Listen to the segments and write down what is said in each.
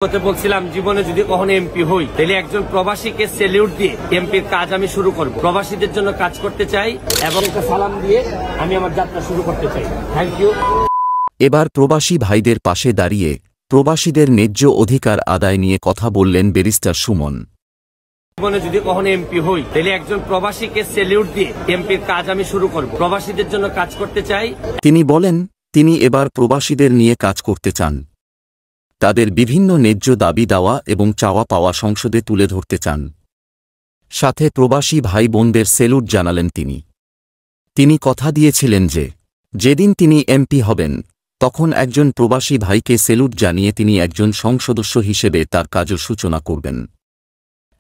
বলছিলাম জীবনে যদি কখনো এমপি হই তাহলে একজন প্রবাসীকে সেলিউট দিয়ে এমপির কাজ আমি শুরু করব। প্রবাসীদের জন্য কাজ করতে চাই এবং একটা সালাম দিয়ে আমি আমার যাত্রা শুরু করতে চাই। Thank you. এবার প্রবাসী ভাইদের পাশে দাঁড়িয়ে প্রবাসীদের ন্যায্য অধিকার আদায় নিয়ে কথা বললেন ব্যারিস্টার সুমন। জীবনে যদি কখনো এমপি হই তাহলে একজন প্রবাসীকে সেলিউট দিয়ে এমপির কাজ আমি শুরু করব। প্রবাসীদের জন্য কাজ করতে চাই। তিনি বলেন তিনি এবার প্রবাসীদের নিয়ে কাজ করতে চান, তাদের বিভিন্ন ন্যায্য দাবি দাওয়া এবং চাওয়া পাওয়া সংসদে তুলে ধরতে চান। সাথে প্রবাসী ভাই বোনদের সেলুট জানালেন তিনি কথা দিয়েছিলেন যে যেদিন তিনি এমপি হবেন তখন একজন প্রবাসী ভাইকে সেলুট জানিয়ে তিনি একজন সংসদস্য হিসেবে তার কাজের সূচনা করবেন।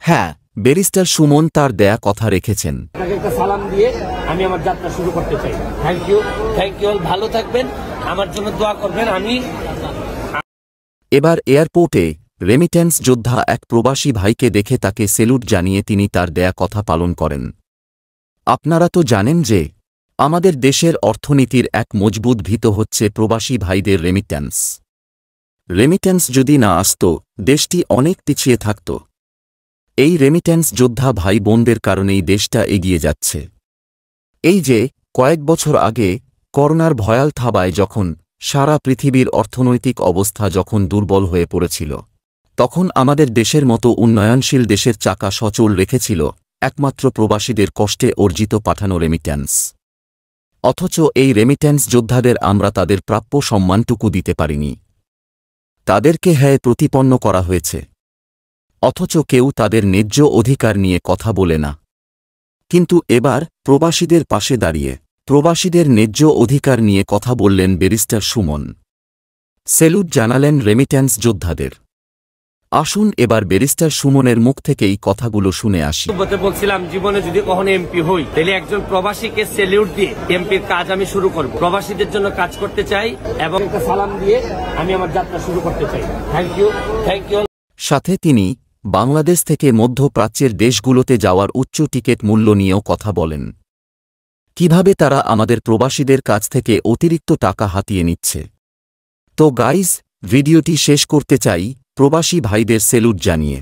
হ্যাঁ, ব্যারিস্টার সুমন তার দেয়া কথা রেখেছেন। একটা সালাম দিয়ে আমি আমার যাত্রা শুরু করতে চাই। Thank you. Thank you. ভালো থাকবেন, আমার জন্য দোয়া করবেন। এবার এয়ারপোর্টে রেমিট্যান্স যোদ্ধা এক প্রবাসী ভাইকে দেখে তাকে সেলুট জানিয়ে তিনি তার দেয়া কথা পালন করেন। আপনারা তো জানেন যে আমাদের দেশের অর্থনীতির এক মজবুত ভিত হচ্ছে প্রবাসী ভাইদের রেমিট্যান্স। রেমিট্যান্স যদি না আসত দেশটি অনেক পিছিয়ে থাকত। এই রেমিট্যান্স যোদ্ধা ভাই বোনদের কারণেই দেশটা এগিয়ে যাচ্ছে। এই যে কয়েক বছর আগে করোনার ভয়াল থাবায় যখন সারা পৃথিবীর অর্থনৈতিক অবস্থা যখন দুর্বল হয়ে পড়েছিল, তখন আমাদের দেশের মতো উন্নয়নশীল দেশের চাকা সচল রেখেছিল একমাত্র প্রবাসীদের কষ্টে অর্জিত পাঠানো রেমিট্যান্স। অথচ এই রেমিট্যান্স যোদ্ধাদের আমরা তাদের প্রাপ্য সম্মানটুকু দিতে পারিনি। তাদেরকে হ্যায় প্রতিপন্ন করা হয়েছে, অথচ কেউ তাদের ন্যায্য অধিকার নিয়ে কথা বলে না। কিন্তু এবার প্রবাসীদের পাশে দাঁড়িয়ে প্রবাসীদের ন্যায্য অধিকার নিয়ে কথা বললেন ব্যারিস্টার সুমন। সেলুট জানালেন রেমিট্যান্স যোদ্ধাদের। আসুন এবার ব্যারিস্টার সুমনের মুখ থেকেই কথাগুলো শুনে আসি। বলছিলাম জীবনে যদি কখনো এমপি হই তাহলে একজন প্রবাসীকে সেলিউট দিয়ে এমপির কাজ আমি শুরু করব। প্রবাসীদের জন্য কাজ করতে চাই এবং একটা সালাম দিয়ে আমি আমার যাত্রা শুরু করতে চাই। Thank you. Thank you. সাথে তিনি বাংলাদেশ থেকে মধ্যপ্রাচ্যের দেশগুলোতে যাওয়ার উচ্চ টিকিট মূল্য নিয়েও কথা বলেন। কিভাবে তারা আমাদের প্রবাসীদের কাছ থেকে অতিরিক্ত টাকা হাতিয়ে নিচ্ছে। তো গাইজ, ভিডিওটি শেষ করতে চাই প্রবাসী ভাইদের সেলুট জানিয়ে।